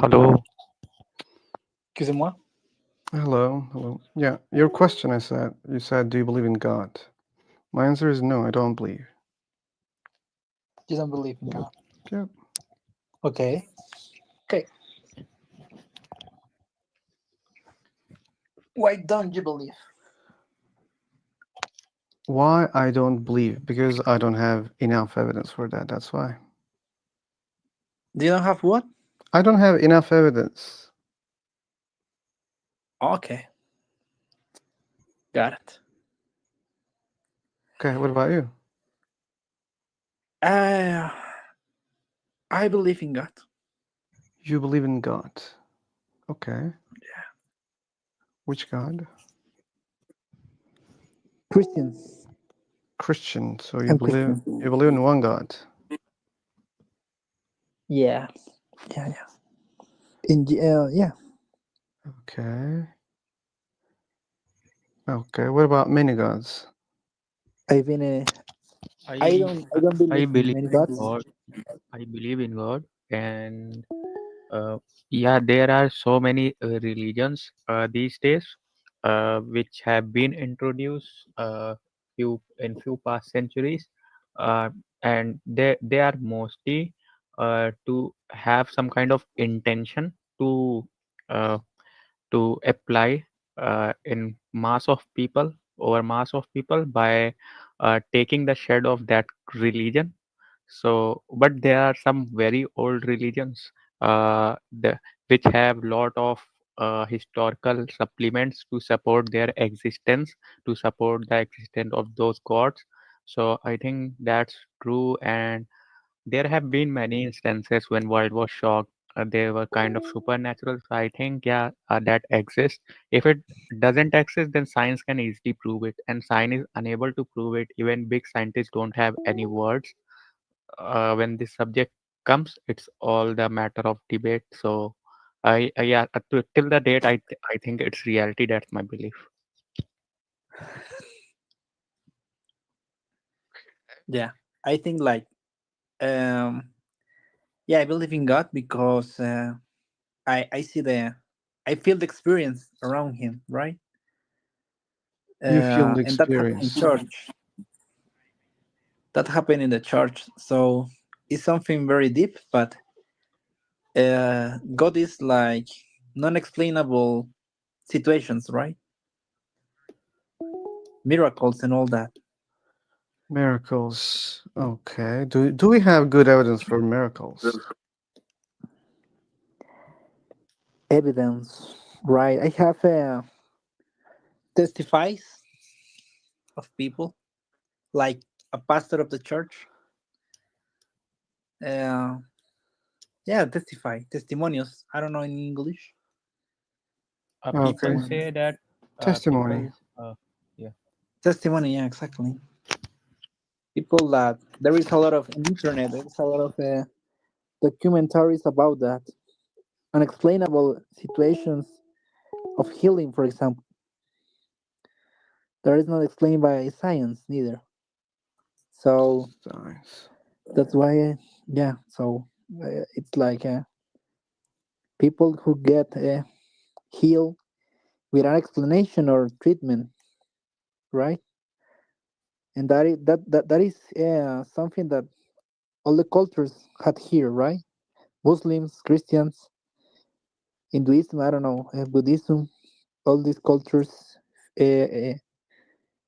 Hello. Excusez-moi. Hello. Yeah, your question you said, do you believe in God? My answer is no, I don't believe. You don't believe in God. Yeah. Okay. Okay. Why don't you believe? Why I don't believe? Because I don't have enough evidence for that. That's why. Do you don't have what? I don't have enough evidence. Okay. Got it. Okay, what about you? Uh, I believe in God. You believe in God. Okay. Which God? Christians. Christian. So I'm Christian. you believe in one God. Yeah. Yeah. Yeah. Yeah. Okay. Okay. What about many gods? I've been a. I I don't. I don't I believe in believe many in gods. God. I believe in God, and yeah, there are so many religions these days, which have been introduced few past centuries, uh, and they are mostly to have some kind of intention to uh, apply in mass of people over mass of people by taking the shed of that religion. So but there are some very old religions which have lot of historical supplements to support their existence, to support the existence of those gods. So I think that's true, and there have been many instances when world was shocked. They were kind of supernatural. So I think, yeah, that exists. If it doesn't exist, then science can easily prove it, and science is unable to prove it. Even big scientists don't have any words. When this subject comes, it's all the matter of debate. So yeah, till the date, I think it's reality. That's my belief. Yeah. I think like um. Yeah, I believe in God because I see the. I feel the experience around Him, right? You feel the And that happened in experience. church. That happened in the church. So it's something very deep, but God is like non-explainable situations, right? Miracles and all that. Miracles. Okay. Do we have good evidence for miracles? Evidence, right? I have testifies of people, like a pastor of the church. Uh, yeah, testify, testimonios. I don't know in English. People Okay. say Testimonies. that Testimony. people, yeah. Testimony, yeah, exactly. People that there is a lot of in internet. There is a lot of documentaries about that unexplainable situations of healing, for example. That is not explained by science neither. So Science. that's why, yeah. So it's like people who get healed without explanation or treatment, right? And that is something that all the cultures had here, right? Muslims, Christians, Hinduism, I don't know, Buddhism, all these cultures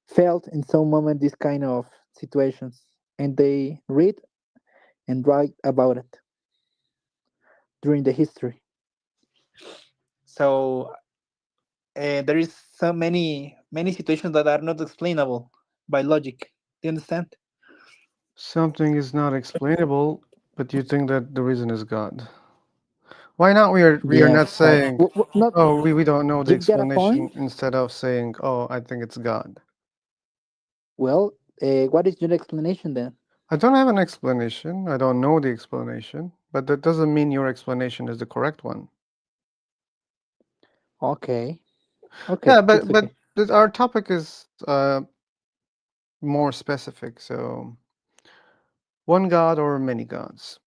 felt in some moment this kind of situations, and they read and write about it during the history. So there is so many situations that are not explainable by logic. Do you understand? Something is not explainable, but you think that the reason is God. Why not we are Yes, not saying, not. oh, we don't know the You get a explanation point. instead of saying, oh, I think it's God. Well, what is your explanation then? I don't have an explanation. I don't know the explanation, but that doesn't mean your explanation is the correct one. Okay, okay, Yeah, it's okay. but our topic is more specific. So, one God or many gods?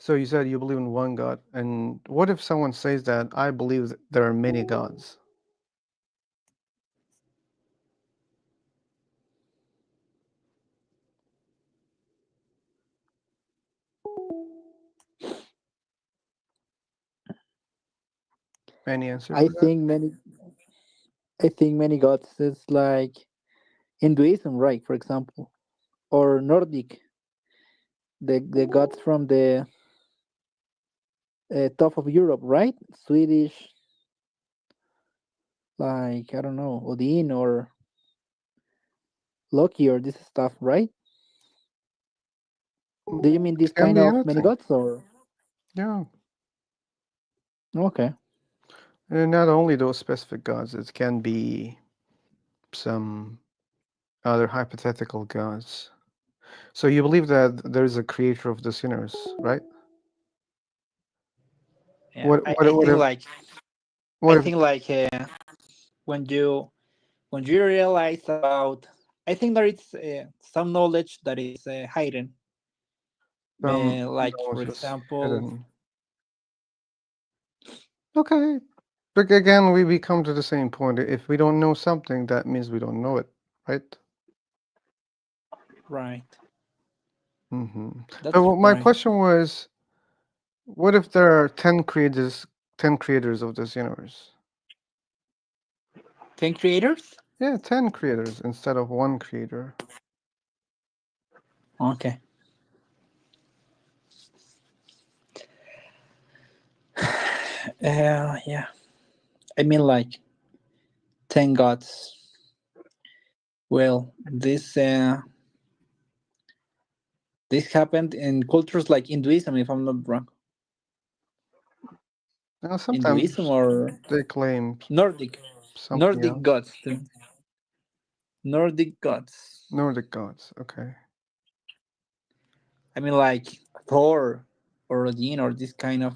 So you said you believe in one God, and what if someone says that I believe there are many gods? Any answer I for that? think many. I think many gods is like Hinduism, right? For example, or Nordic, the gods from the top of Europe, right? Swedish, like I don't know, Odin or Loki or this stuff, right? Do you mean this It can kind be of many anything. gods or Yeah. okay? And not only those specific gods, it can be some other hypothetical gods. So you believe that there's a creator of the universe, right? Yeah, What I, what I what think if like I what if think like when you when you realize about, I think there is some knowledge that is hidden. some Like for knowledge is example, hidden? Okay. But again, we come to the same point. If we don't know something, that means we don't know it, right? right? Mm-hmm. But That's my right. question was, what if there are 10 creators of this universe? 10 creators. Yeah, 10 creators instead of one creator. Okay. Yeah. I mean like 10 gods. Well, this happened in cultures like Hinduism, if I'm not wrong. Now, Hinduism sometimes or they claim Nordic, something Nordic else. gods too. Nordic gods. Nordic gods. Okay. I mean, like Thor or Odin or this kind of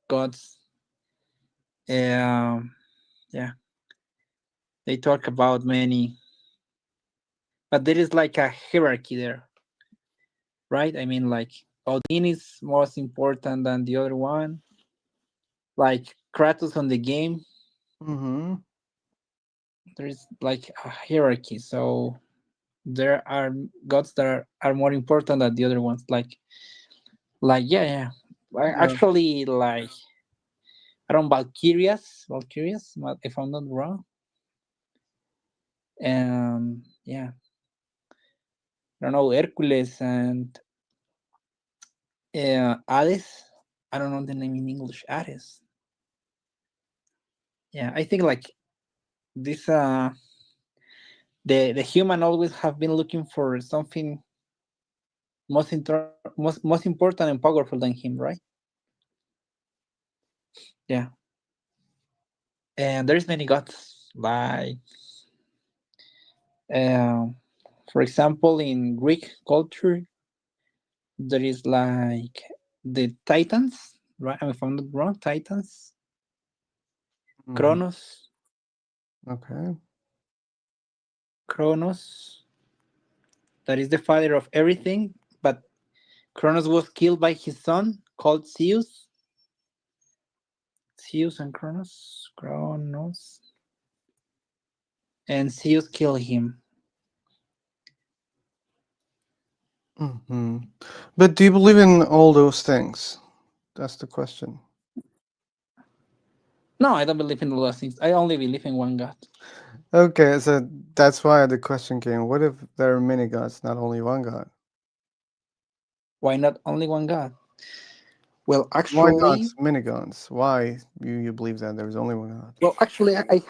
gods. Yeah, they talk about many, but there is like a hierarchy there, right? I mean, like Odin is most important than the other one. Like Kratos on the game, Mm-hmm. there is like a hierarchy. So there are gods that are more important than the other ones. Like yeah, yeah. Yeah. Actually, like I don't know, Valkyrias, if I'm not wrong. Yeah, I don't know, Hercules and Hades. I don't know the name in English. Hades. Yeah, I think like this. The human always have been looking for something most important and powerful than him, right? Yeah, and there's many gods like um, for example, in Greek culture, there is like the Titans, right? I mean, if I'm not wrong, Titans, Mm-hmm. Kronos, Okay. Kronos, that is the father of everything, but Kronos was killed by his son called Zeus. Zeus and Kronos, and Zeus killed him. Mm-hmm. But do you believe in all those things? That's the question. No, I don't believe in all those things. I only believe in one God. Okay, so that's why the question came. What if there are many gods, not only one god? Why not only one God? Well, Why not actually, many gods? Why you believe that there's only one god? I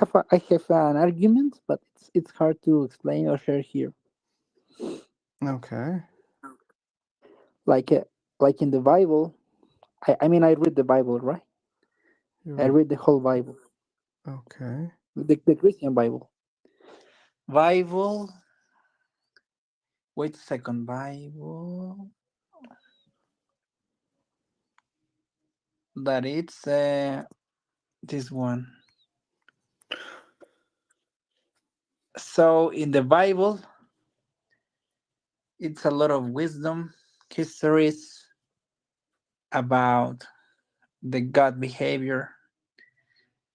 have an argument, but it's hard to explain or share here. Okay. Like uh, like in the Bible, I mean I read the Bible, right? You I read. read the whole Bible, Okay. the Christian Bible. Bible. Wait a second. Bible. That it's this one. So in the Bible, it's a lot of wisdom, histories, about the God behavior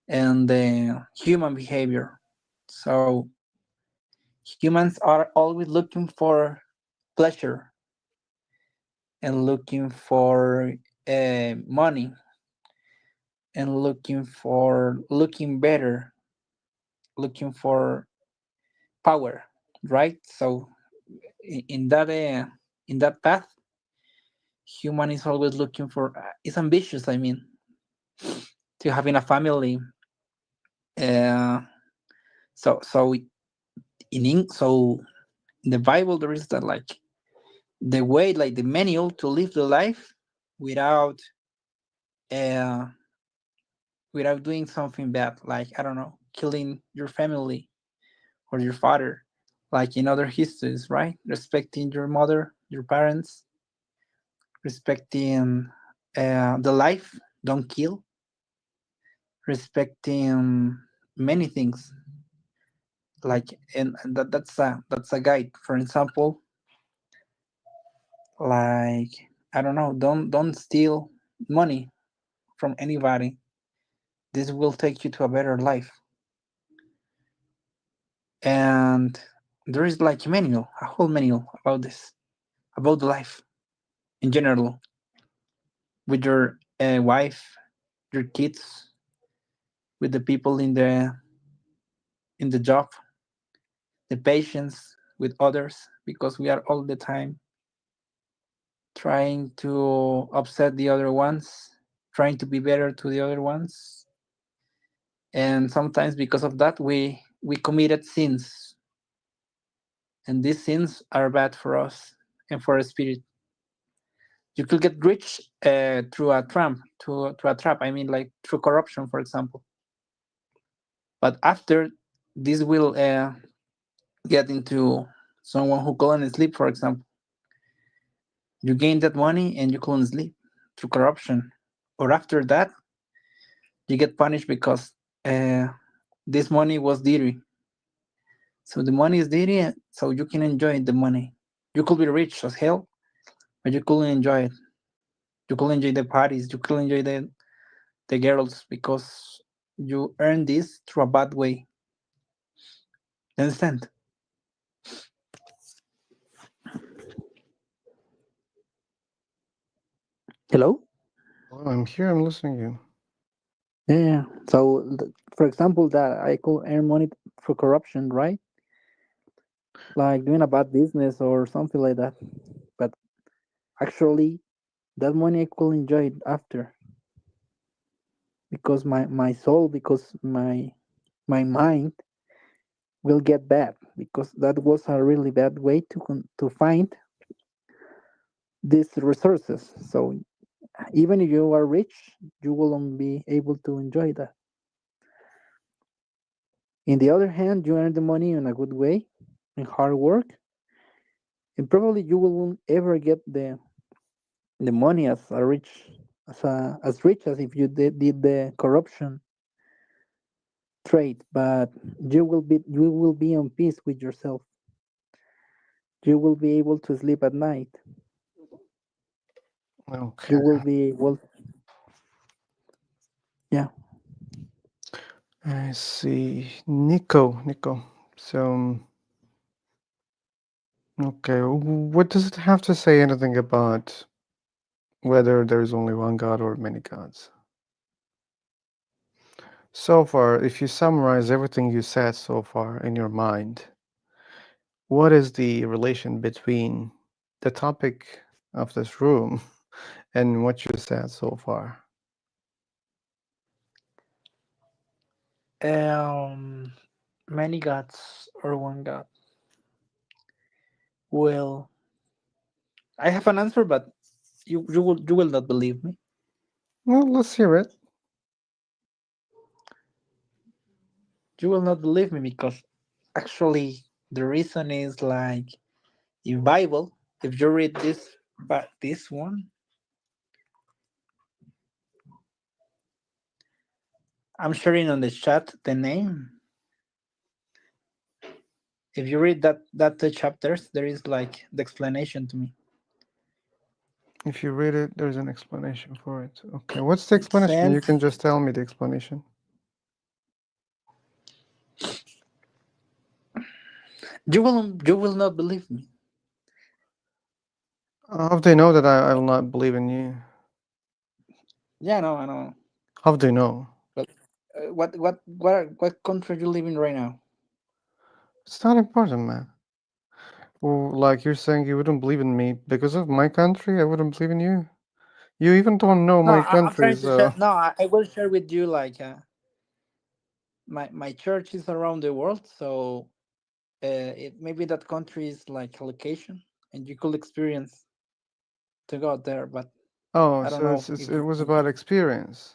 and the human behavior. So humans are always looking for pleasure and looking for money and looking better, looking for power, right? So in that path, human is always looking for is ambitious. I mean, to having a family. Uh, so so in the Bible there is that like the way, like the manual to live the life without uh without doing something bad, like I don't know, killing your family or your father, like in other histories, right? Respecting your mother, your parents, respecting the life, don't kill, respecting many things, like and that's a guide. For example, like I don't know, don't steal money from anybody. This will take you to a better life. And there is like a manual, a whole manual about this, about the life in general, with your wife, your kids, with the people in the job, the patience with others, because we are all the time trying to upset the other ones, trying to be better to the other ones, and sometimes because of that we committed sins, and these sins are bad for us and for our spirit. You could get rich through a trap, to a trap. I mean, like through corruption, for example. But after this will get into someone who couldn't sleep, for example. You gain that money and you couldn't sleep through corruption, or after that you get punished because uh, this money was dirty. So the money is dirty, so you can enjoy the money. You could be rich as hell, but you couldn't enjoy it. You could enjoy the parties. You could enjoy the girls because you earned this through a bad way. You understand? Hello? Oh, I'm here. I'm listening to you. Yeah. So, for example, that I could earn money for corruption, right? Like doing a bad business or something like that. But actually, that money I could enjoy it after, because my soul, because my mind will get bad, because that was a really bad way to find these resources. So even if you are rich, you won't be able to enjoy that. In the other hand, you earn the money in a good way, in hard work, and probably you won't ever get the money as a rich as rich as if you did the corruption trade. But you will be on peace with yourself. You will be able to sleep at night. You Okay. will be well. Yeah. I see. Nico. So, okay. What does it have to say anything about whether there's only one God or many gods? So far, if you summarize everything you said so far in your mind, what is the relation between the topic of this room and what you said so far? Um, Many gods or one god? Well, I have an answer, but you will not believe me. Well, let's hear it. You will not believe me because actually the reason is like in Bible, if you read this, but this one, I'm sharing on the chat the name. If you read that two chapters, there is like the explanation to me. If you read it, there's an explanation for it. Okay, what's the Makes explanation? You sense. can just tell me the explanation. You will not believe me. How do they know that I will not believe in you? Yeah, no, I know. How do they know? But what country are you living right now? It's not important, man. Well, like you're saying you wouldn't believe in me because of my country, I wouldn't believe in you. You even don't know No, my I'm country, trying to share. so No, I will share with you like my church is around the world, so it maybe that country is like a location, and you could experience to go there. But oh, I don't so know it's if it was about experience.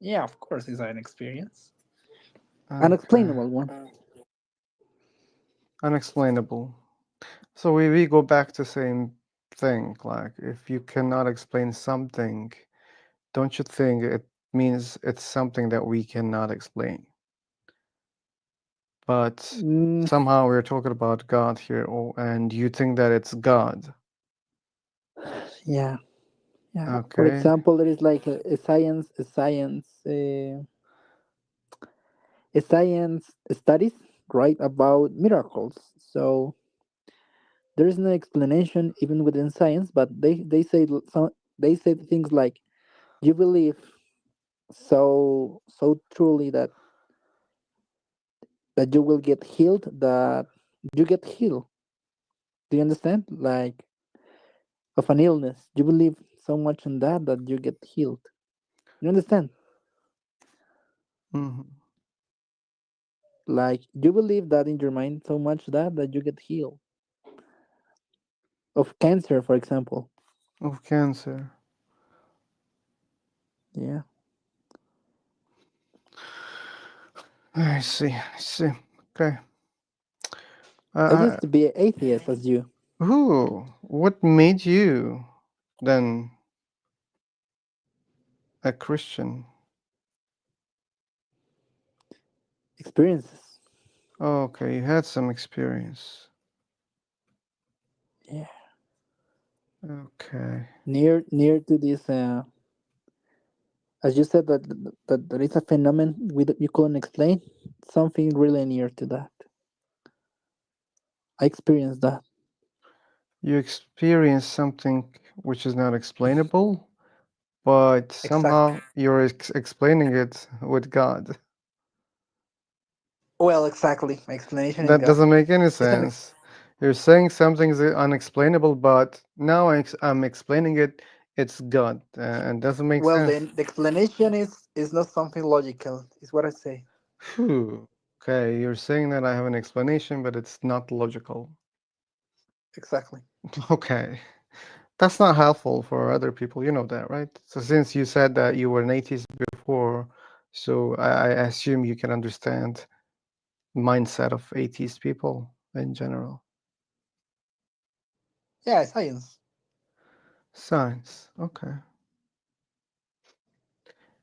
yeah, of course, it's an experience, Okay, unexplainable one. unexplainable. So we go back to same thing. Like if you cannot explain something, don't you think it means it's something that we cannot explain? But Mm, somehow we're talking about God here, and you think that it's God. yeah, yeah. For Okay. example, there is like a science studies right about miracles. So there is no explanation even within science, but they say things like you believe so truly that you will get healed, that you get healed. Do you understand? Like of an illness, you believe so much in that you get healed. You understand? Hmm. Like you believe that in your mind so much that you get healed of cancer, for example. Of cancer. Yeah, I see. I see. Okay. I Uh, used to be an atheist as you. who? What made you then a Christian? Experiences. Okay, you had some experience. Yeah, Okay. near to this. As you said that there is a phenomenon you couldn't explain. Something really near to that. I experienced that. You experience something which is not explainable, but Exactly. somehow you're explaining it with God. Well, exactly. My explanation is That God. doesn't make any It's an sense. You're saying something's unexplainable, but now I'm explaining it. It's God, and doesn't make well. sense. Then the explanation is not something logical. Is what I say. Phew. Okay, you're saying that I have an explanation, but it's not logical. Exactly. Okay, that's not helpful for other people. You know that, right? So since you said that you were an atheist before, so I assume you can understand mindset of atheist people in general. Yeah, science. Science. Okay.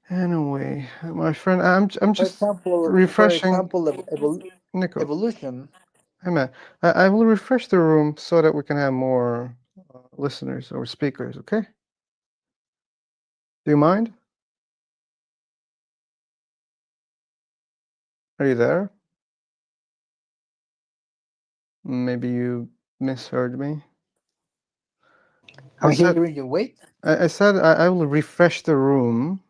Anyway, my friend, I'm just For refreshing. example, Nico, evolution. hey man, I will refresh the room so that we can have more listeners or speakers. Okay? Do you mind? Are you there? Maybe you misheard me. I I'm said hearing you. Wait. I said I will refresh the room,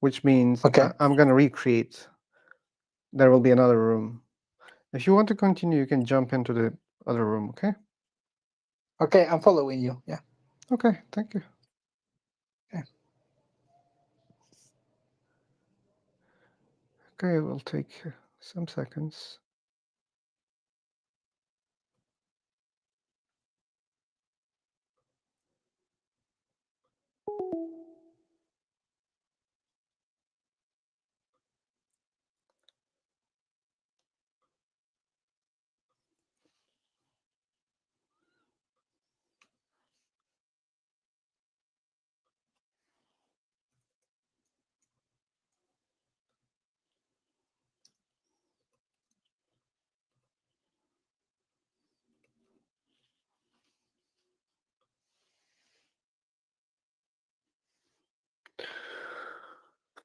which means Okay. I'm gonna recreate. There will be another room. If you want to continue, you can jump into the other room. Okay? Okay, I'm following you. Yeah. Okay. Thank you. Okay. Okay, it will take some seconds.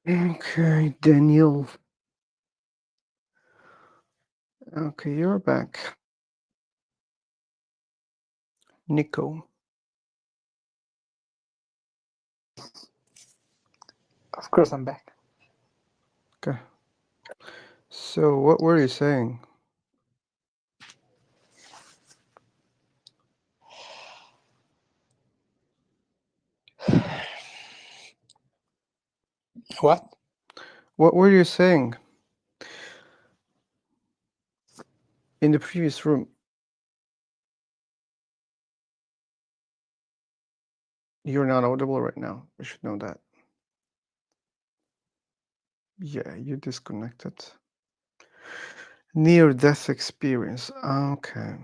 Okay, Daniel. Okay, you're back. Nico. Of course, I'm back. Okay. So, what were you saying? What? What were you saying in the previous room? You're not audible right now. You should know that. Yeah, you disconnected. Near-death experience. Okay.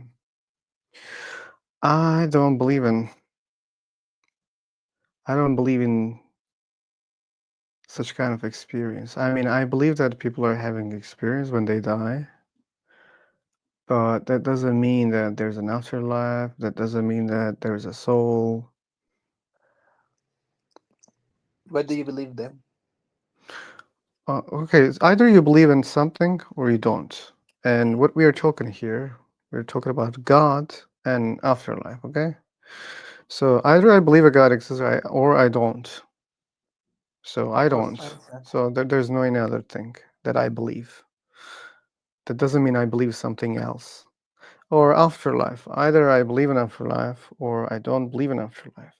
I don't believe in. I don't believe in such kind of experience. I mean, I believe that people are having experience when they die, but that doesn't mean that there's an afterlife. That doesn't mean that there's a soul. What do you believe then? Okay, it's either you believe in something or you don't. And what we are talking here, we're talking about God and afterlife, okay? So either I believe a God exists or I don't. So I Of course, I don't. understand. So there's no any other thing that I believe. That doesn't mean I believe something else. Or afterlife. Either I believe in afterlife or I don't believe in afterlife.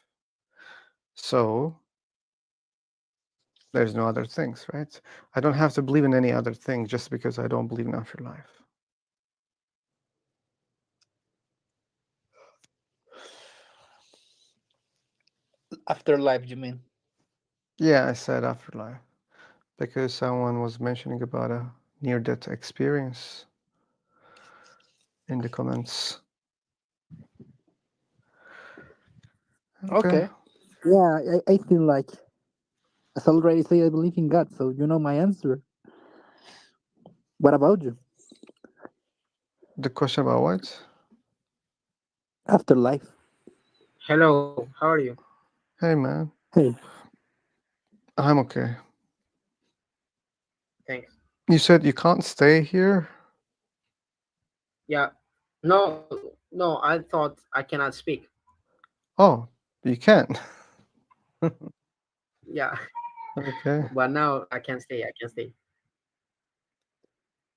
So there's no other things, right? I don't have to believe in any other thing just because I don't believe in afterlife. Afterlife, you mean? Yeah, I said afterlife because someone was mentioning about a near-death experience in the comments. Okay. Okay. Yeah, I feel like, as I already say, I believe in God, so you know my answer. What about you? The question about what? Afterlife. Hello, how are you? Hey, man. Hey, I'm okay. Thanks. You said you can't stay here? Yeah. No, I thought I cannot speak. Oh, you can. Yeah, Okay. but now I can stay. I can stay.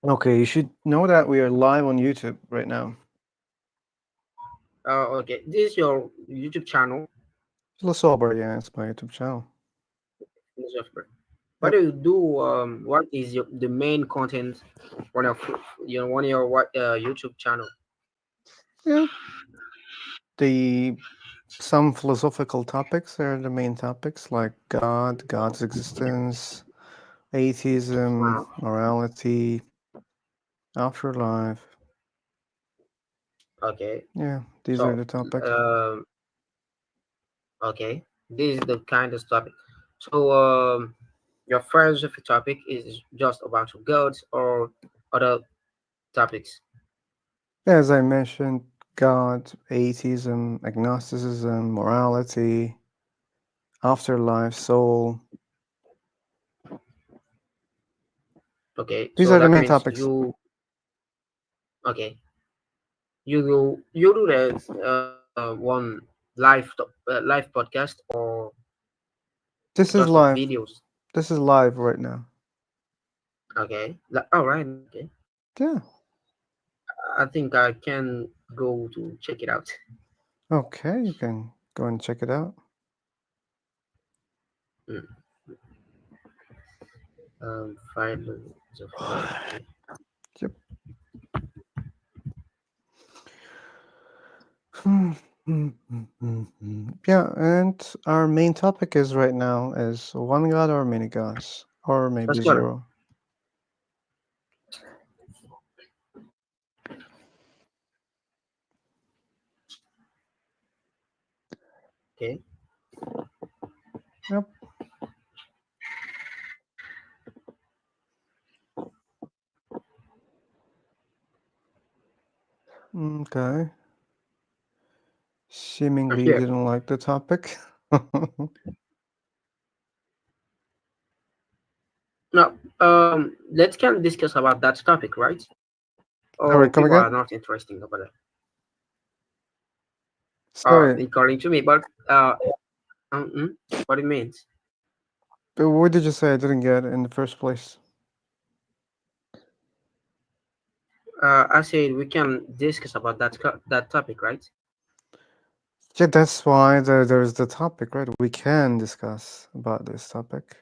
Okay, you should know that we are live on YouTube right now. Okay. This is your YouTube channel, Philosopher, yeah, it's my YouTube channel. Philosopher. What Yep. do you do? What is the main content on your YouTube channel? Yeah. The some philosophical topics are the main topics like God, God's existence, atheism, Wow. morality, afterlife. Okay. Yeah, these are So, the topics. um, okay, this is the kind of topic. So, your philosophy topic is just about gods or other topics. As I mentioned, God, atheism, agnosticism, morality, afterlife, soul. Okay, These so are the that main means topics. okay, you do this one live podcast or This is just the live. videos. This is live right now. Okay, all right. Okay, Yeah. I think I can go to check it out. Okay, you can go and check it out. Mm. Philosophy. Okay. Yep. Hmm, Yeah, and our main topic is right now is one god or many gods, or maybe Let's go. zero. Okay. Yep. Okay. I'm Seemingly you here. didn't like the topic. Now, let's can discuss about that topic, right? Sorry, Or come people are again? not interested about it, Sorry, according to me. But what it means? what did you say? I didn't get it in the first place. I said we can discuss about that topic, right? Yeah, that's why there's the topic, right? We can discuss about this topic.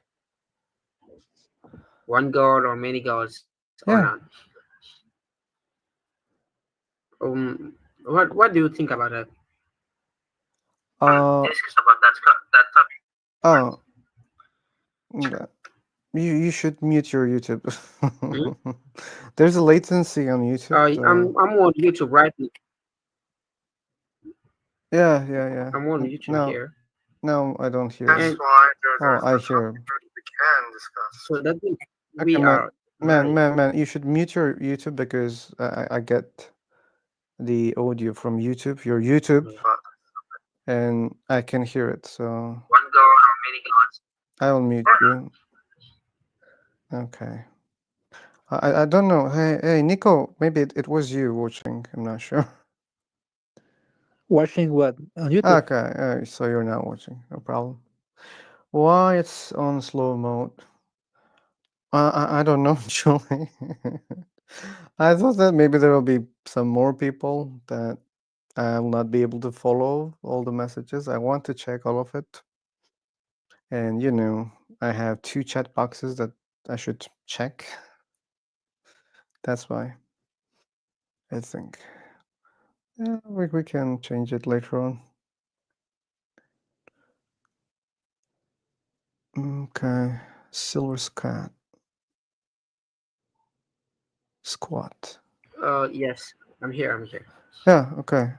One god or many gods or not. Yeah. What do you think about that? Uh. Discuss about that topic. Oh. mm, you should mute your YouTube. Hmm? There's a latency on YouTube. I'm on YouTube right. Yeah, yeah, yeah. I'm on YouTube No, here, no, I don't hear and you. Oh, I hear him. so that means Okay, we man, are right. man. You should mute your YouTube because I get the audio from YouTube, your YouTube, and I can hear it. So One god or many gods. I will mute you. Okay. I don't know. Hey, Nico, maybe it was you watching. I'm not sure. Watching what on YouTube? Okay, so you're not watching. No problem. Why it's on slow mode? I don't know, actually. I thought that maybe there will be some more people that I will not be able to follow all the messages. I want to check all of it. And I have 2 chat boxes that I should check. That's why I think. Yeah, we can change it later on. Okay. Silver Scat. Squat. Yes, I'm here. I'm here. Yeah, okay.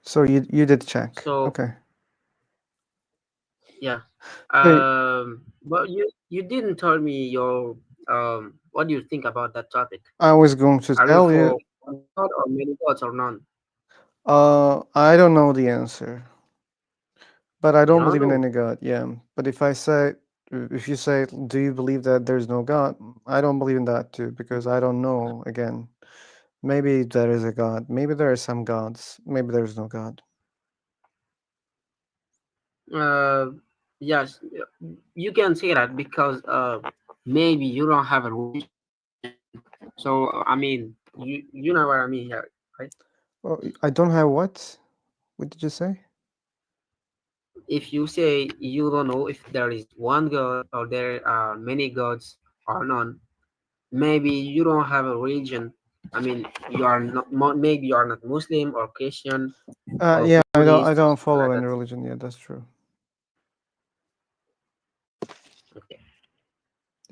So you did check. So Okay. yeah, Hey, but you didn't tell me your what do you think about that topic? I was going to Are you tell you, for one god or many gods or none? I don't know the answer, but I You don't don't believe in know. any God. Yeah. But if you say, do you believe that there's no God? I don't believe in that too, because I don't know. Again, maybe there is a God. Maybe there are some gods. Maybe there's no God. Uh, yes, you can say that because maybe you don't have a religion. So I mean, you know what I mean here, right? Well, I don't have what? What did you say? If you say you don't know if there is one god or there are many gods or none, maybe you don't have a religion. I mean, you are not maybe you are not Muslim or Christian or Yeah, I Buddhist or don't something follow like any that. religion. Yeah, that's true. Okay.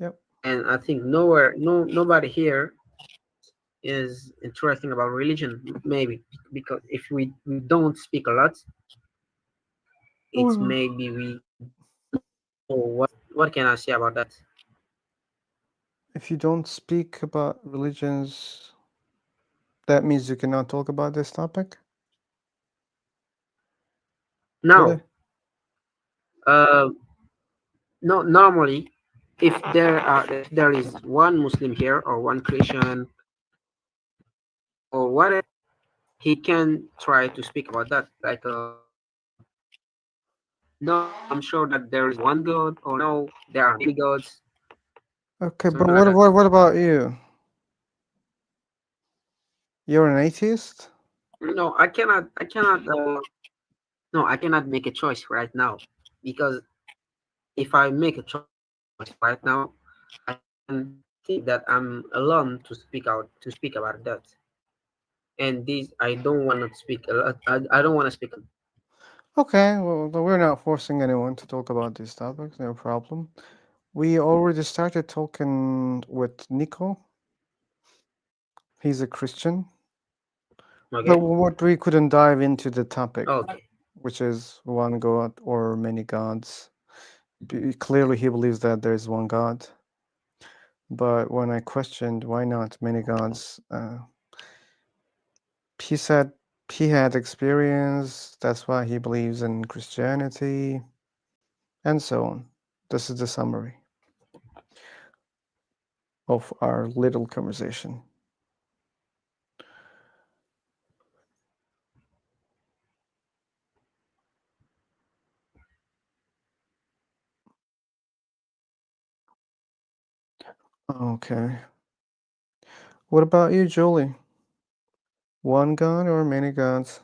Yep. And I think nobody here is interesting about religion. Maybe because if we don't speak a lot, it's Well, maybe we. Oh, what can I say about that? if you don't speak about religions, that means you cannot talk about this topic? Really? Now, uh, no, normally, if there is one Muslim here or one Christian or whatever, he can try to speak about that. Like, no, I'm sure that there is one God, or no, there are many gods, Okay, but something like that. what about you? You're an atheist? No, I cannot. No, I cannot make a choice right now because if I make a choice right now, I can think that I'm alone to speak about that. And this I don't want to speak a lot. I don't want to speak. Okay, well, we're not forcing anyone to talk about these topics, no problem. We already started talking with Nico. He's a Christian. But Okay. what we couldn't dive into the topic, Okay. which is one God or many gods. Clearly, he believes that there is one God. But when I questioned why not many gods, he said he had experience, that's why he believes in Christianity, and so on. This is the summary. of our little conversation. Okay. What about you, Julie? One god or many gods?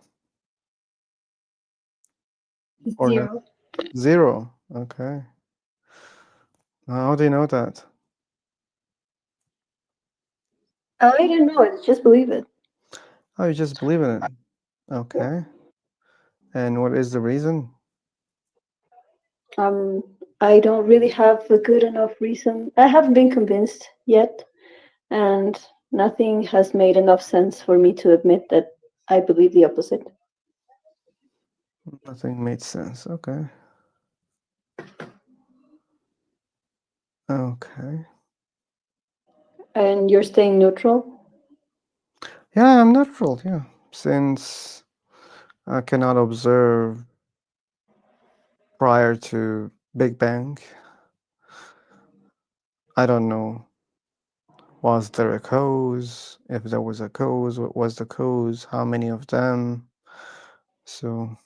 Or not? Zero. Zero. Okay. How do you know that? I don't know. I just believe it. Oh, you just believe in it. Okay. And what is the reason? I don't really have a good enough reason. I haven't been convinced yet, and nothing has made enough sense for me to admit that I believe the opposite. Nothing made sense. Okay. Okay. And you're staying neutral? Yeah, I'm neutral. Yeah. Since I cannot observe prior to Big Bang, I don't know. Was there a cause? If there was a cause, what was the cause? How many of them? So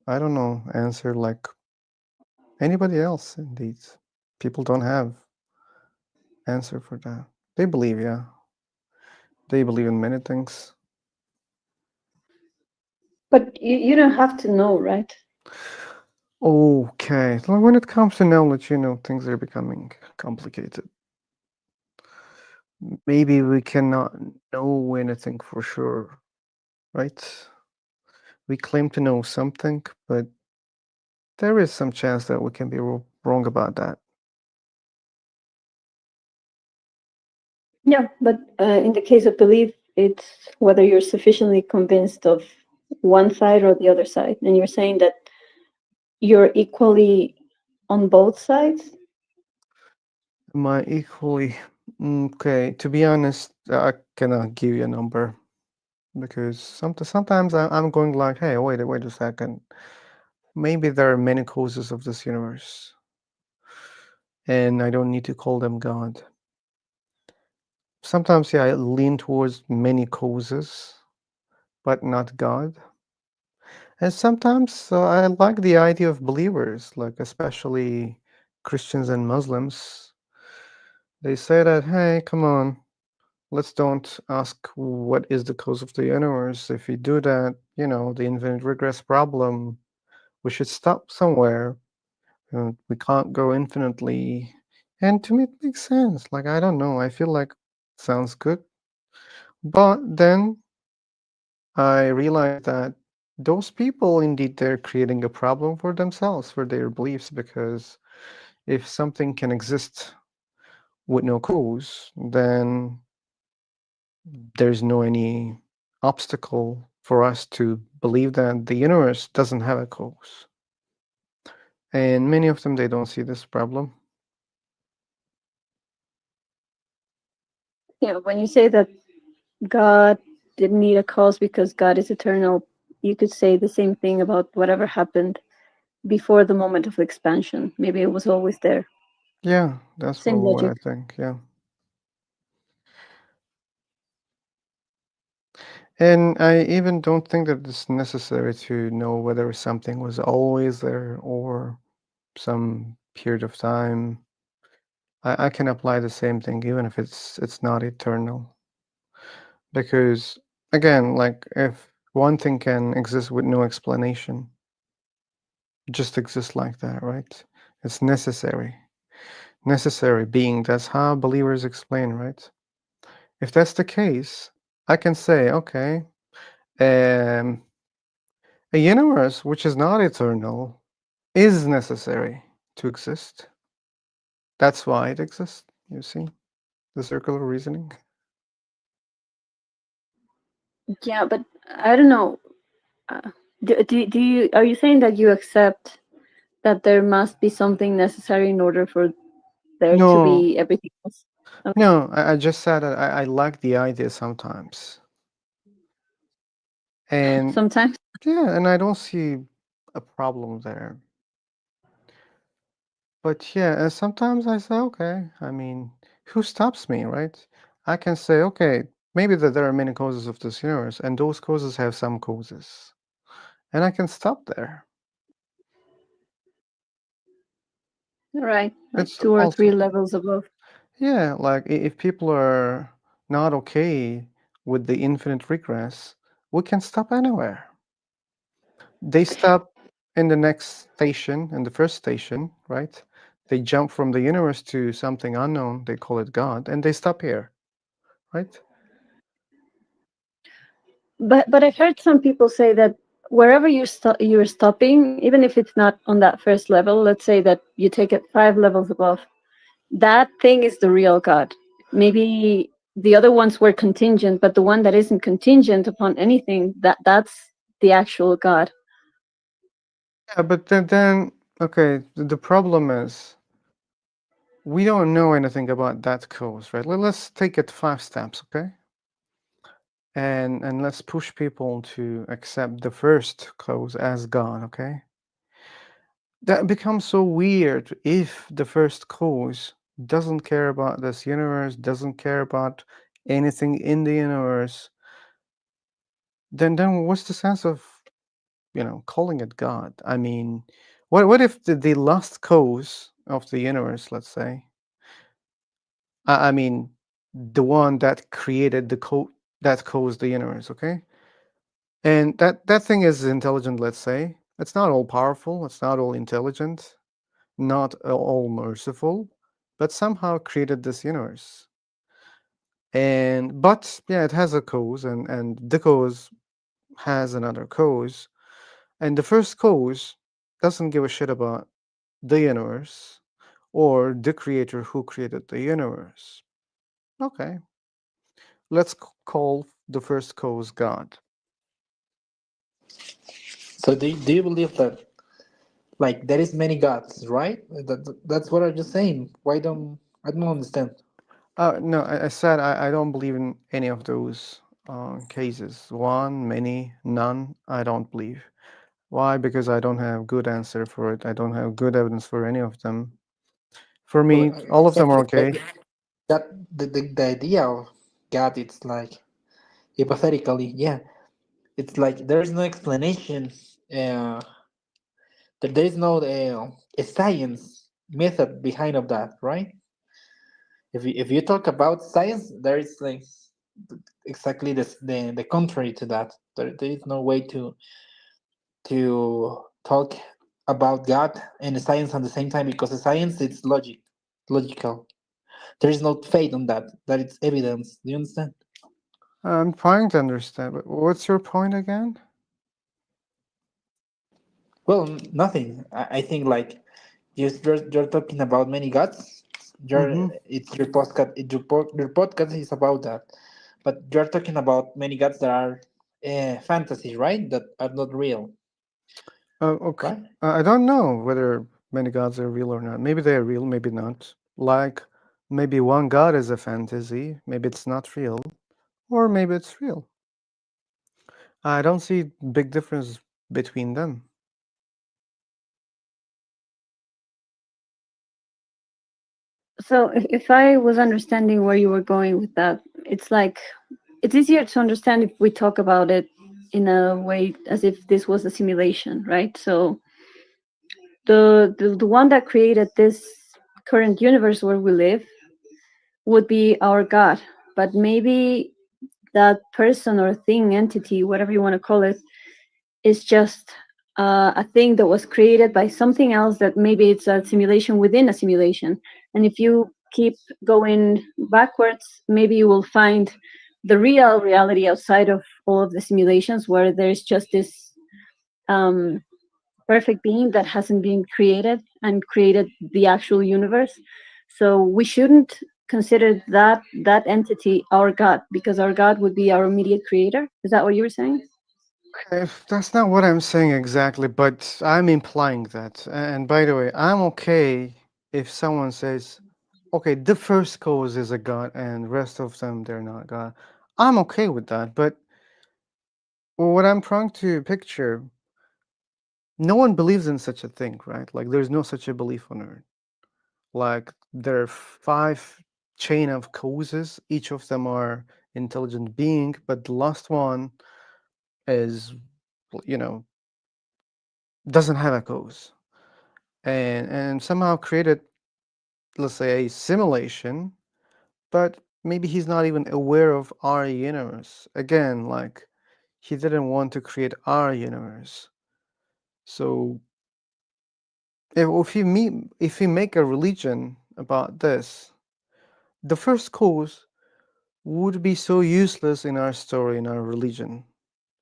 I don't know. Answer like anybody else, indeed. People don't have answer for that. They believe, yeah. They believe in many things. But you don't have to know, right? Okay. So when it comes to knowledge, things are becoming complicated. Maybe we cannot know anything for sure, right? We claim to know something, but there is some chance that we can be wrong about that. Yeah, but in the case of belief, it's whether you're sufficiently convinced of one side or the other side. And you're saying that you're equally on both sides? Am I equally okay? To be honest, I cannot give you a number because sometimes I'm going like, hey, wait a second. Maybe there are many causes of this universe, and I don't need to call them God. Sometimes, yeah, I lean towards many causes, but not God. And sometimes I like the idea of believers, like especially Christians and Muslims. They say that, hey, come on, let's don't ask what is the cause of the universe. If we do that, the infinite regress problem, we should stop somewhere. We can't go infinitely. And to me, it makes sense. Like, I don't know. I feel like it sounds good. But then I realized that those people, indeed, they're creating a problem for themselves, for their beliefs, because if something can exist with no cause, then there's no any obstacle for us to believe that the universe doesn't have a cause. And many of them, they don't see this problem. Yeah, when you say that God didn't need a cause because God is eternal, you could say the same thing about whatever happened before the moment of expansion. Maybe it was always there. Yeah, that's Same what I logic. think. Yeah. And I even don't think that it's necessary to know whether something was always there or some period of time. I can apply the same thing even if it's not eternal. Because again, like if one thing can exist with no explanation, just exist like that, right? It's necessary. Necessary being, that's how believers explain, right? If that's the case, I can say, okay, um, a universe which is not eternal is necessary to exist. That's why it exists, you see? The circular reasoning. Yeah, but I don't know. Do you are you saying that you accept that there must be something necessary in order for there to No, be everything else? Okay. no, I just said that I like the idea sometimes. And Sometimes. yeah, and I don't see a problem there. But yeah, sometimes I say, okay, I mean, who stops me, right? I can say, okay, maybe that there are many causes of this universe, and those causes have some causes, and I can stop there. Right, like It's 2 or 3 also, levels above. yeah, like if people are not okay with the infinite regress, we can stop anywhere. They stop in the next station, in the first station, right? They jump from the universe to something unknown, they call it God, and they stop here, right? But I've heard some people say that wherever you're stopping, even if it's not on that first level, let's say that you take it 5 levels above, that thing is the real God. Maybe the other ones were contingent, but the one that isn't contingent upon anything, that's the actual God. Yeah, but then okay, the problem is we don't know anything about that cause, right? Let's take it 5 steps, okay? And let's push people to accept the first cause as God, okay? That becomes so weird if the first cause doesn't care about this universe, doesn't care about anything in the universe. Then what's the sense of calling it God? I mean, what if the last cause of the universe, let's say, I mean, the one that created the code that caused the universe, okay? And that thing is intelligent, let's say. It's not all powerful, it's not all intelligent, not all merciful, but somehow created this universe. And but yeah, it has a cause, and the cause has another cause. And the first cause doesn't give a shit about the universe or the creator who created the universe. Okay, let's call the first cause God. So do you believe that like there is many gods, right? That's what I'm just saying. Why don't I don't understand? No, I said I don't believe in any of those cases. One, many, none. I don't believe. Why? Because I don't have good answer for it. I don't have good evidence for any of them. For Well, me, all of them are exactly. okay. That the idea of God, it's like hypothetically, yeah. It's like there is no explanation. Uh, there is no a science method behind of that, right? If you talk about science, there is like exactly the contrary to that. There is no way to talk about God and science at the same time because the science it's logical. There is no faith on that. That it's evidence. Do you understand? I'm trying to understand, but what's your point again? Well, nothing. I think like you're talking about many gods. Mm-hmm. It's your podcast. Your podcast is about that, but you're talking about many gods that are fantasies, right? That are not real, Okay. right? I don't know whether many gods are real or not. Maybe they are real, maybe not. Like maybe one god is a fantasy, maybe it's not real, or maybe it's real. I don't see big difference between them. So if I was understanding where you were going with that, it's like it's easier to understand if we talk about it in a way as if this was a simulation, right? So the one that created this current universe where we live would be our God, but maybe that person or thing, entity, whatever you want to call it, is just a thing that was created by something else that maybe it's a simulation within a simulation. And if you keep going backwards, maybe you will find the real reality outside of all of the simulations where there's just this um, perfect being that hasn't been created and created the actual universe. So we shouldn't consider that entity our God because our God would be our immediate creator. Is that what you were saying? If that's not what I'm saying exactly, but I'm implying that. And by the way, I'm okay if someone says, okay, the first cause is a god and rest of them they're not god. I'm okay with that, but what I'm trying to picture, no one believes in such a thing, right? Like there's no such a belief on earth. Like there are 5 chain of causes. Each of them are intelligent being, but the last one is, you know, doesn't have a cause, and somehow created, let's say, a simulation, but maybe he's not even aware of our universe. Again, like he didn't want to create our universe. So if we make a religion about this, the first cause would be so useless in our story, in our religion.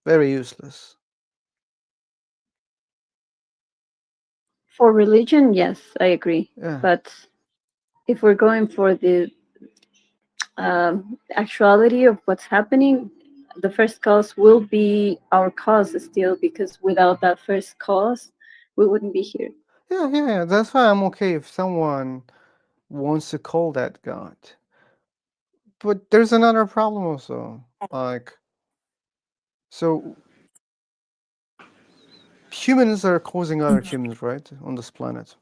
Very useless. For religion, yes, I agree. Yeah. But if we're going for the actuality of what's happening, the first cause will be our cause still, because without that first cause, we wouldn't be here. Yeah. That's why I'm okay if someone wants to call that God. But there's another problem also. Like, so humans are causing other humans, right, on this planet.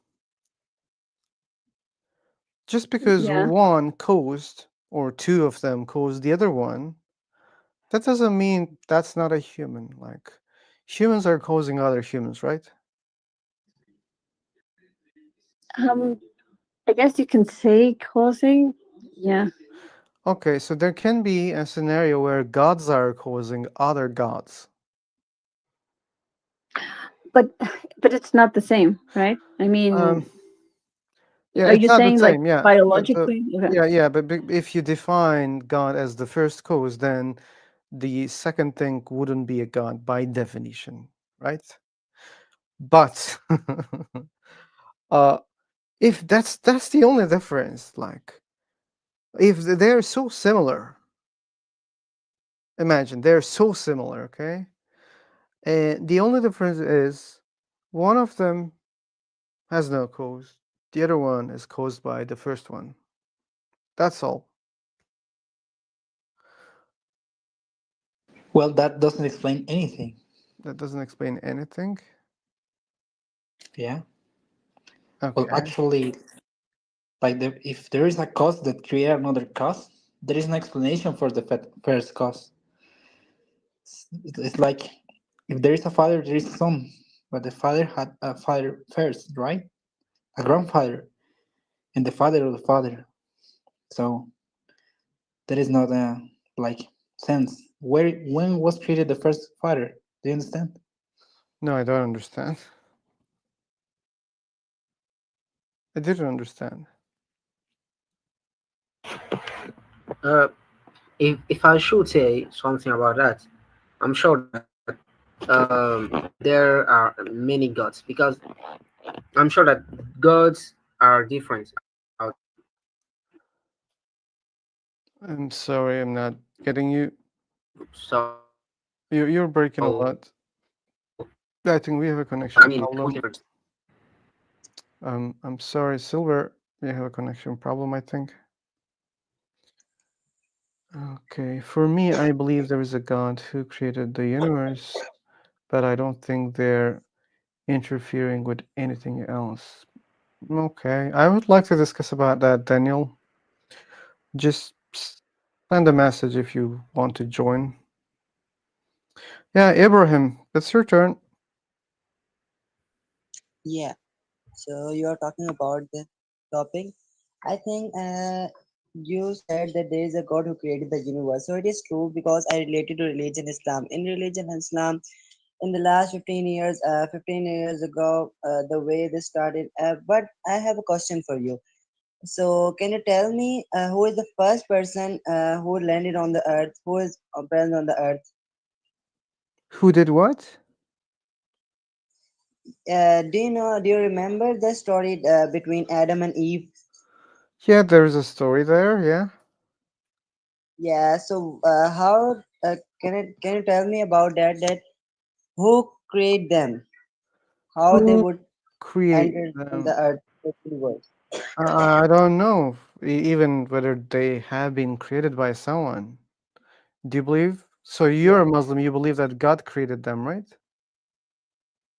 Just because Yeah. one caused, or two of them caused the other one, that doesn't mean that's not a human. Like, humans are causing other humans, right? Um, I guess you can say causing. Yeah. Okay, so there can be a scenario where gods are causing other gods. But it's not the same, right? I mean, Yeah, are it's you not the saying like same. Yeah, biologically? Okay. but if you define God as the first cause, then the second thing wouldn't be a God by definition, right? But uh, if that's the only difference, like if they're so similar, imagine they're so similar, okay? And the only difference is one of them has no cause, the other one is caused by the first one. That's all. Well, that doesn't explain anything. That doesn't explain anything. Yeah. Well, Okay. actually, if there is a cause that creates another cause, there is an explanation for the first cause. It's like if there is a father, there is a son, but the father had a father first, right? A grandfather, and the father of the father. So there is not a like sense. When was created the first father? Do you understand? No, I don't understand. I didn't understand. Uh, if I should say something about that, I'm sure that there are many gods, because I'm sure that gods are different out. I'm sorry, I'm not getting you. So You're breaking a lot. I think we have a I mean, connection totally problem. different. I'm sorry, Silver. We have a connection problem, I think. Okay, for me, I believe there is a God who created the universe, but I don't think they're interfering with anything else. Okay, I would like to discuss about that, Daniel. Just send a message if you want to join. Yeah, Ibrahim, it's your turn. Yeah, so you are talking about the topic. I think you said that there is a God who created the universe. So it is true because I related to religion Islam. In religion Islam, in the last 15 years, 15 years ago, the way they started. But I have a question for you. So can you tell me who is the first person who landed on the earth? Who is present on the earth? Who did what? Do you know? Do you remember the story between Adam and Eve? Yeah, there's a story there, yeah. Yeah, so how can you tell me about that? That who create them? How they Who would create enter on the them? earth, the universe? I don't know even whether they have been created by someone. Do you believe? So you're Yeah. a Muslim, you believe that God created them, right?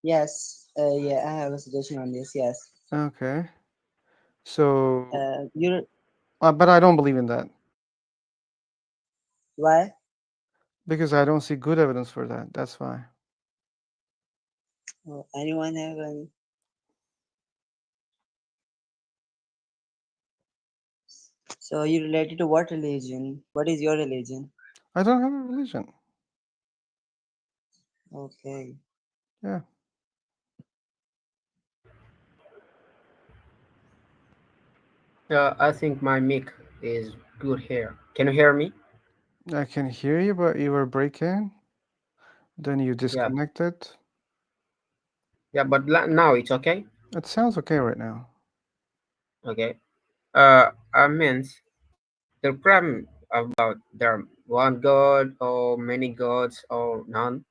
Yes. Yeah, I have a suggestion on this. Yes. Okay. So You. But I don't believe in that Why? because I don't see good evidence for that. That's why. Anyone have any? So you related to what religion? What is your religion? I don't have a religion. Okay. Yeah. I think my mic is good here. Can you hear me? I can hear you, but you were breaking. Then you Yeah, disconnected. yeah, but now it's okay. It sounds okay right now. Okay. I meant the problem about there one God or many gods or none.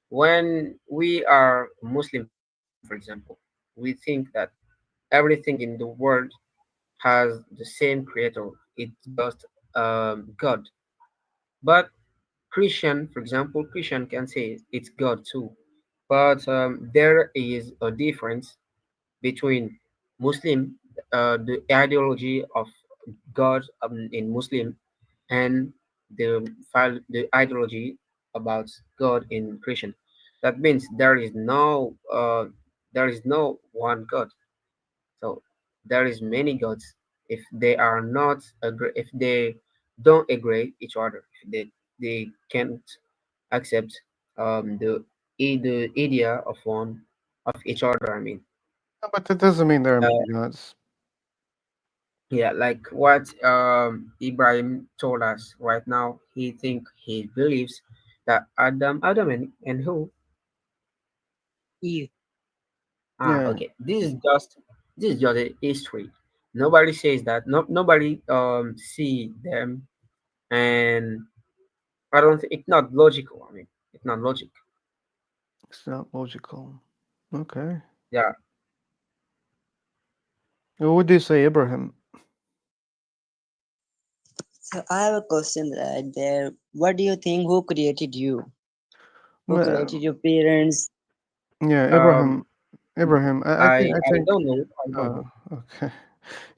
When we are Muslim, for example, we think that everything in the world has the same creator. It's just God. But Christian, for example, Christian can say it's God too. But there is a difference between Muslim, the ideology of God in Muslim, and the ideology about God in Christian. That means there is no one God. So there is many gods. If they are not agree, if they don't agree each other, if they can't accept the idea of one of each other. I mean, No, but that doesn't mean there are uh, many gods. yeah, like what Ibrahim told us right now. He believes that Adam and who? Eve. Yeah. Okay. This is just a history. Nobody says that. No, nobody see them, and I don't think it's not logical. I mean, it's not logic. It's not logical. Okay. Yeah. What would you say, Abraham? So I have a question right there. What do you think? Who created you? Who created Well, your parents? yeah, Um. Abraham. Abraham. I I think. don't know. I don't know. Okay.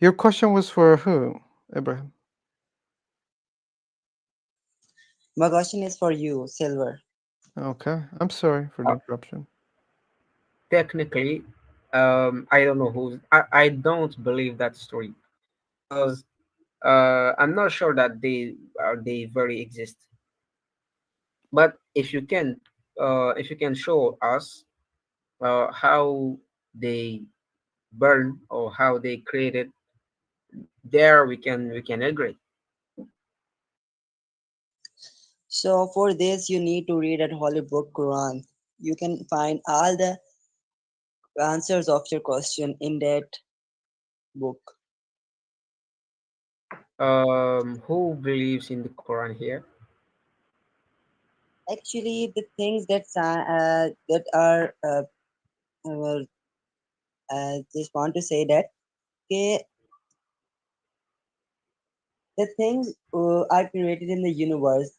Your question was for who, Abraham? My question is for you, Silver. Okay. I'm sorry for the Uh, interruption. Technically, I don't know who's. I don't believe that story because I'm not sure that they very exist. But if you can show us how they burn or how they created, there we can agree. So for this, you need to read that holy book, Quran. You can find all the answers of your question in that book. Who believes in the Quran here? Actually, the things that are just want to say that okay, the things are created in the universe.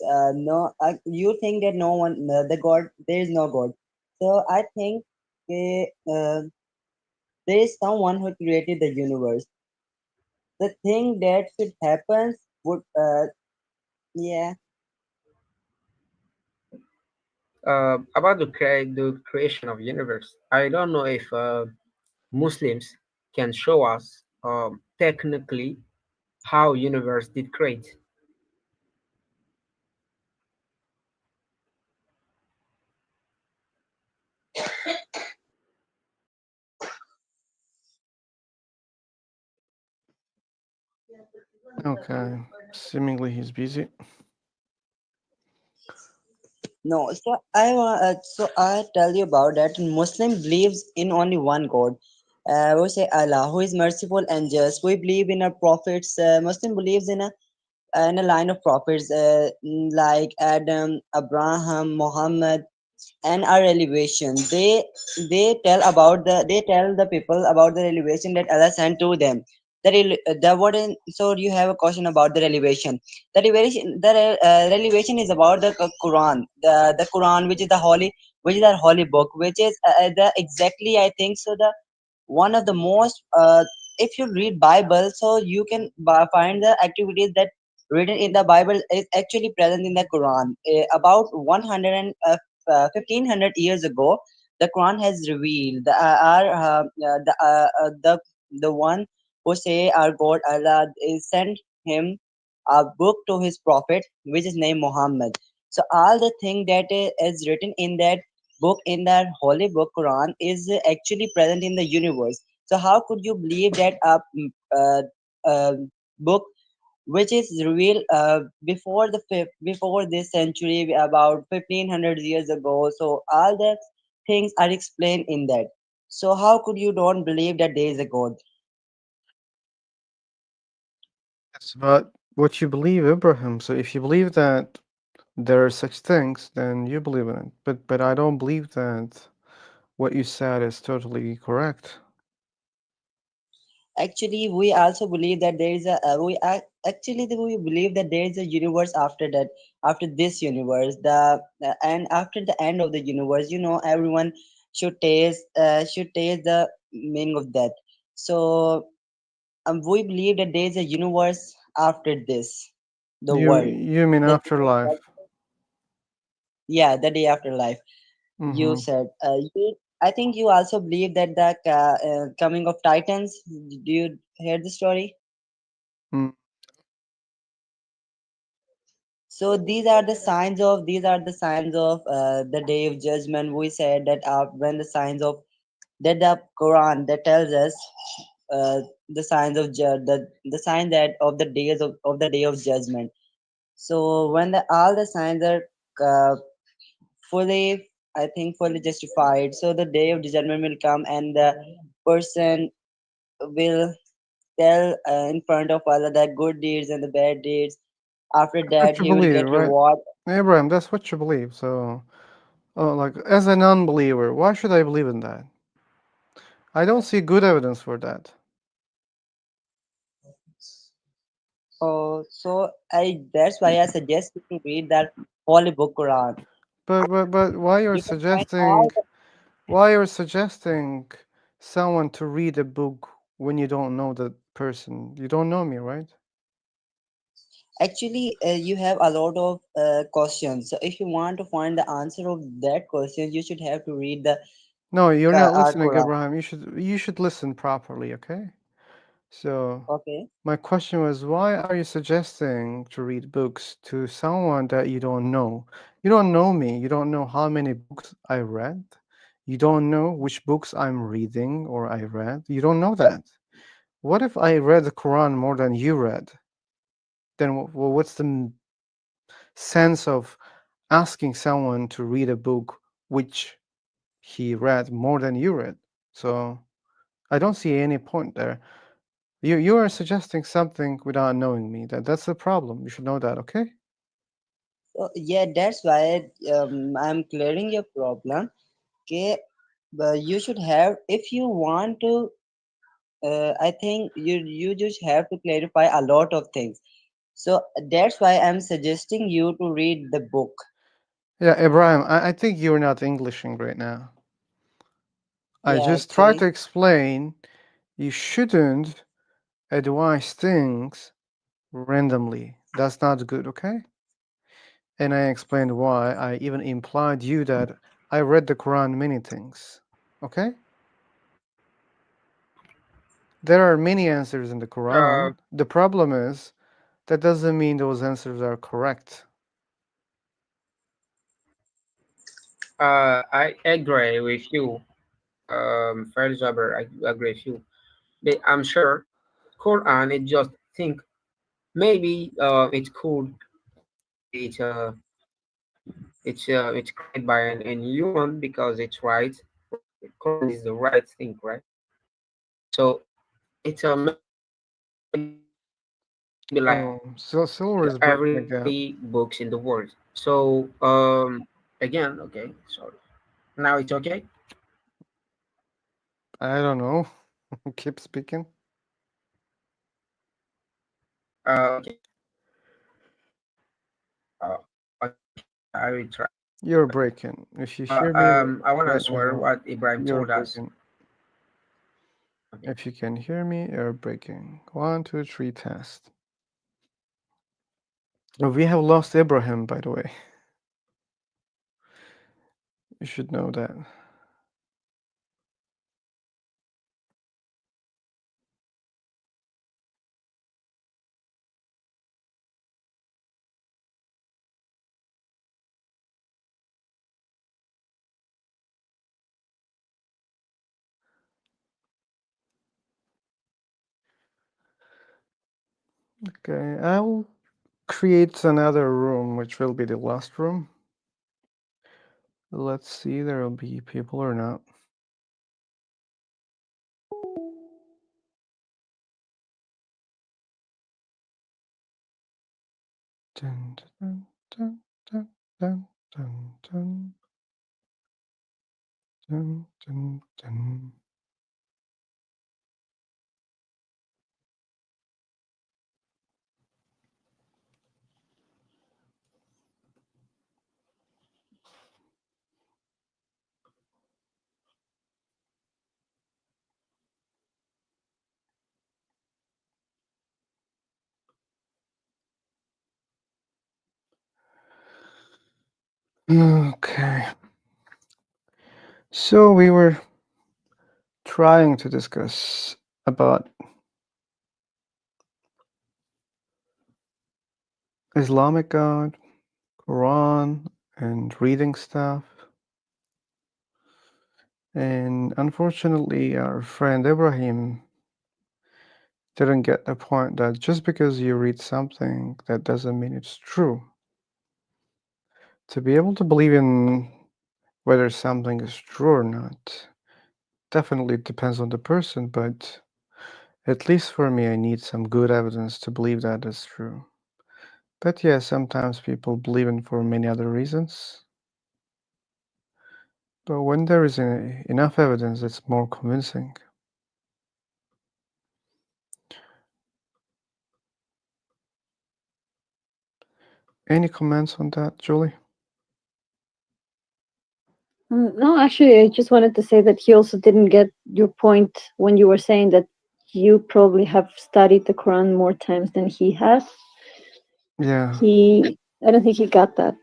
You think that no one, the God, there is no God. So I think there is someone who created the universe. The thing that should happen would, yeah. About the creation of universe. I don't know if Muslims can show us technically how universe did create. Okay. Seemingly he's busy. No, so I tell you about that. Muslim believes in only one God. We say Allah, who is merciful and just. We believe in our prophets. Muslim believes in a line of prophets like Adam, Abraham, Muhammad, and our elevation. They tell the people about the elevation that Allah sent to them. So you have a question about the elevation. The elevation is about the Quran, the Quran, which is the holy, which is our holy book, which is the exactly I think so the one of the most if you read Bible, so you can find the activities that written in the Bible is actually present in the Quran. About 100 and 1500 years ago, the Quran has revealed the one who say our God Allah is sent him a book to his prophet, which is named Muhammad. So all the thing that is written in that book, in that holy book Quran, is actually present in the universe. So how could you believe that uh, uh, book which is revealed before before this century, about 1500 years ago? So all the things are explained in that. So how could you don't believe that there is a God? It's about what you believe, Abraham. So if you believe that there are such things, then you believe in it. But I don't believe that what you said is totally correct. Actually, we also believe that there is a we believe that there is a universe after that, after this universe. And after the end of the universe, everyone should taste the meaning of death. So we believe that there is a universe after this, the You world. you mean The afterlife? Yeah, the day after life. You Mm-hmm. said I think you also believe that the coming of Titans. Do you hear the story? Mm. So these are the signs of the day of judgment. We said that when the signs of that the Quran that tells us the signs of the sign that of the days of the day of judgment. So when all the signs are uh, fully, I think, fully justified, so the day of judgment will come, and the person will tell in front of Allah the good deeds and the bad deeds. After That's that, what you he will believe, get right? reward. Abraham, that's what you believe. So, like, as a non-believer, why should I believe in that? I don't see good evidence for that. Oh, so that's why I suggest you to read that holy book Quran. But why you're You can find all suggesting why you're suggesting someone to read a book when you don't know the person? You don't know me, right? actually you have a lot of questions. So if you want to find the answer of that question, you should have to read the No, you're not listening, Quran. Abraham. You should listen properly, okay? So, Okay. my question was, why are you suggesting to read books to someone that you don't know? You don't know me. You don't know how many books I read. You don't know which books I'm reading or I read. You don't know that. What if I read the Quran more than you read? Then what's the sense of asking someone to read a book which he read more than you read? So I don't see any point there. You are suggesting something without knowing me. That's the problem. You should know that, okay? So yeah, that's why I'm clearing your problem. Okay, but you should have, if you want to. I think you just have to clarify a lot of things. So that's why I'm suggesting you to read the book. Yeah, Ibrahim, I think you're not Englishing right now. I Yeah, just try to actually. explain you shouldn't advise things randomly. That's not good, okay? And I explained why. I even implied you that I read the Quran many things. Okay? There are many answers in the Uh, Quran. The problem is that doesn't mean those answers are correct. I agree with you, Farid Jabber. I do agree with you. But I'm sure Quran, it just think maybe it could it it's created by an human because it's right. Quran is the right thing, right? So it's maybe like So Silver is breaking every again. books in the world. So again, okay, sorry. Now it's okay. I don't know. Keep speaking. Okay. Uh, okay, I will try. You're breaking. If you hear me, I want to let me answer know. what Ibrahim You're told us. breaking. If you can hear me, air breaking. 1, 2, 3, test. Oh, we have lost Ibrahim, by the way. You should know that. Okay, I'll create another room, which will be the last room. Let's see, there will be people or not. Dun, dun, dun, dun, dun, dun, dun, dun, dun, dun. Okay. So we were trying to discuss about Islamic God, Quran, and reading stuff. And unfortunately, our friend Ibrahim didn't get the point that just because you read something, that doesn't mean it's true. To be able to believe in whether something is true or not definitely depends on the person, but at least for me, I need some good evidence to believe that is true. But yeah, sometimes people believe in for many other reasons. But when there is enough evidence, it's more convincing. Any comments on that, Julie? No, actually, I just wanted to say that he also didn't get your point when you were saying that you probably have studied the Quran more times than he has. Yeah. I don't think he got that.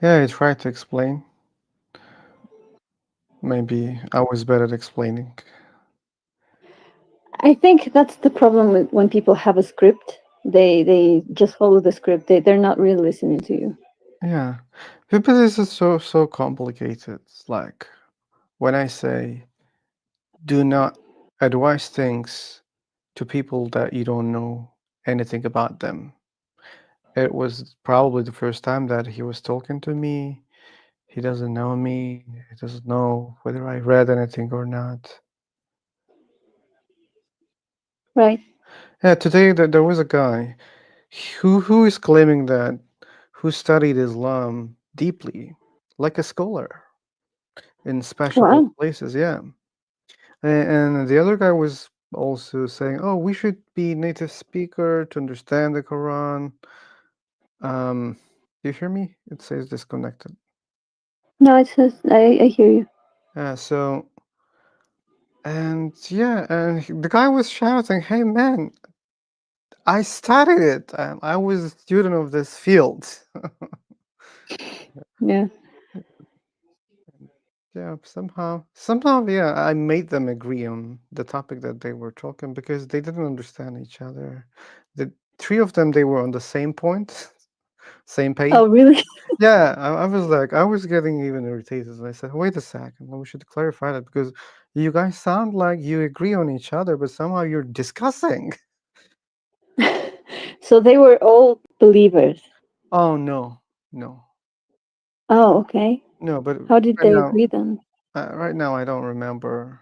Yeah, I tried to explain. Maybe I was better at explaining. I think that's the problem with when people have a script. They just follow the script. They're not really listening to you. Yeah. But this is so complicated. Like when I say do not advise things to people that you don't know anything about them. It was probably the first time that he was talking to me. He doesn't know me. He doesn't know whether I read anything or not. Right. Yeah, today there was a guy who is claiming that who studied Islam deeply, like a scholar in special Wow. places. Yeah, and the other guy was also saying, "Oh, we should be native speaker to understand the Quran." Do you hear me? It says disconnected. No, it says I hear you. So and yeah, and the guy was shouting, "Hey man, I studied it. I was a student of this field." Yeah. Yeah, somehow, yeah, I made them agree on the topic that they were talking because they didn't understand each other. The three of them, they were on the same point, same page. Oh, really? Yeah, I was like, I was getting even irritated. And I said, wait a second, we should clarify that because you guys sound like you agree on each other, but somehow you're discussing. So they were all believers. Oh no, no, Oh, okay. no. But How did right they now, agree then? right now, I don't remember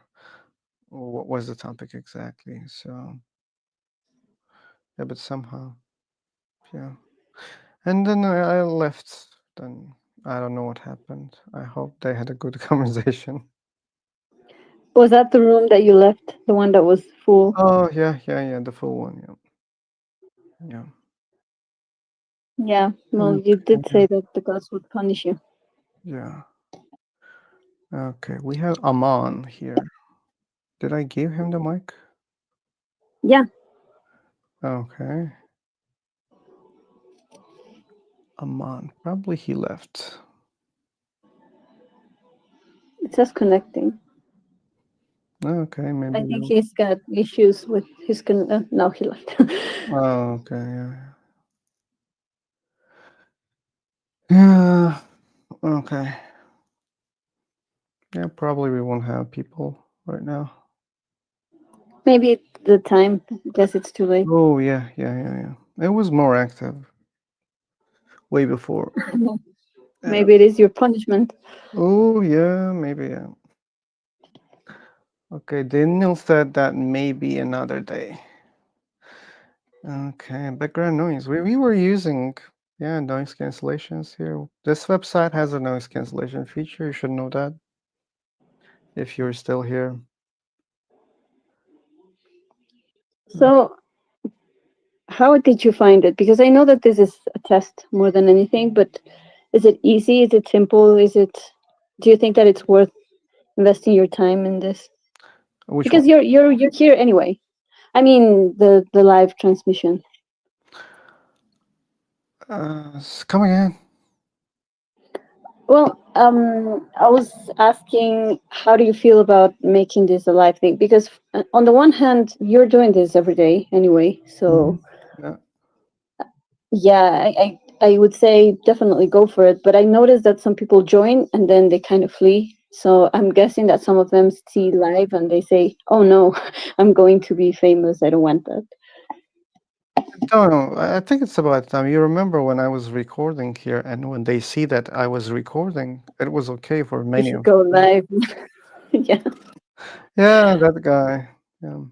what was the topic exactly. So yeah, but somehow, yeah. And then I left. Then I don't know what happened. I hope they had a good conversation. Was that the room that you left? The one that was full? Oh yeah, the full one. Yeah. Yeah. Well, you did say that the gods would punish you. Yeah. Okay, we have Aman here. Did I give him the mic? Yeah. Okay. Aman. Probably he left. It says connecting. Okay, maybe. I think he's got issues with his no, he left. Oh, okay, yeah. Yeah. Okay. Yeah, probably we won't have people right now. Maybe the time. Guess it's too late. Oh, yeah. It was more active way before. Yeah. Maybe it is your punishment. Oh, yeah, maybe, yeah. Okay, Daniel said that maybe another day. Okay, background noise. We were using, noise cancellations here. This website has a noise cancellation feature. You should know that if you're still here. So, how did you find it? Because I know that this is a test more than anything, but is it easy? Is it simple? Do you think that it's worth investing your time in this? Which Because one? you're here anyway. I mean the live transmission. Come again. Well, I was asking, how do you feel about making this a live thing? Because on the one hand, you're doing this every day anyway, so Yeah. yeah, I would say definitely go for it. But I noticed that some people join and then they kind of flee. So I'm guessing that some of them see live and they say, "Oh no, I'm going to be famous. I don't want that." No, I think it's about time. You remember when I was recording here, and when they see that I was recording, it was okay for You many should of go live. Yeah. Yeah, that guy. Yeah.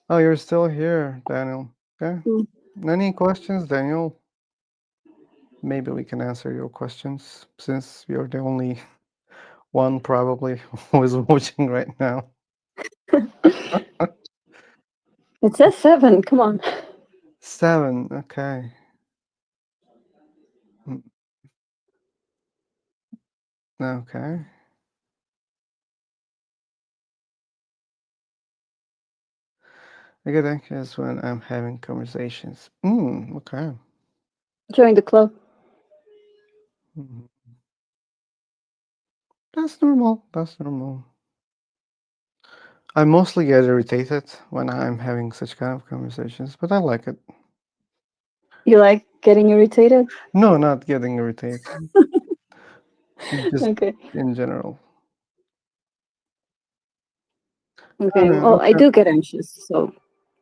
Oh, you're still here, Daniel. Okay. Mm. Any questions, Daniel? Maybe we can answer your questions since you're the only one probably who is watching right now. It says 7. Come on. 7. Okay. Okay. I get anxious when I'm having conversations. Okay. Join the club. Mhm. That's normal. That's normal. I mostly get irritated when I'm having such kind of conversations, but I like it. You like getting irritated? No, not getting irritated. Just Okay. in general. Okay. Yeah, Well, I okay. do get anxious, so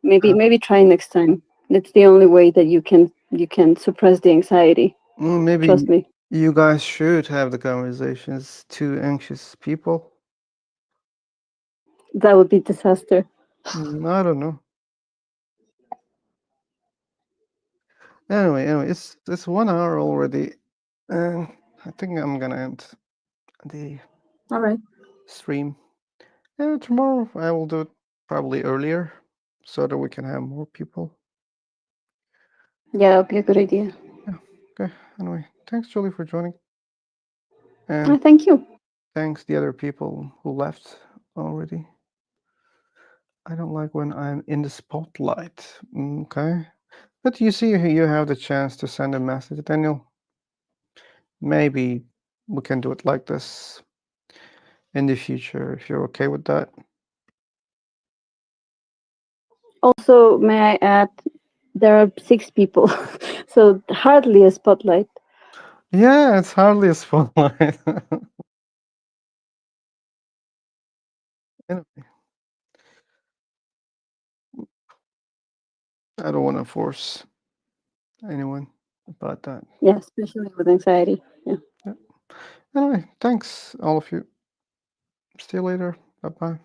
maybe try next time. It's the only way that you can suppress the anxiety. Well, maybe Trust me. you guys should have the conversations. Two anxious people. That would be disaster. I don't know. Anyway, it's 1 hour already, and I think I'm gonna end the All right. stream. And tomorrow I will do it probably earlier, so that we can have more people. Yeah, that'd be a good idea. Yeah. Okay. Anyway, thanks Julie for joining, and Thank you. thanks the other people who left already. I don't like when I'm in the spotlight. Okay. But you see, you have the chance to send a message, Daniel. Maybe we can do it like this in the future, if you're okay with that. Also, may I add, there are 6 people, so hardly a spotlight. Yeah, it's hardly a spotlight. Anyway, I don't want to force anyone about that. Yeah, especially with anxiety. Yeah. Yeah. Anyway, thanks all of you. See you later. Bye bye.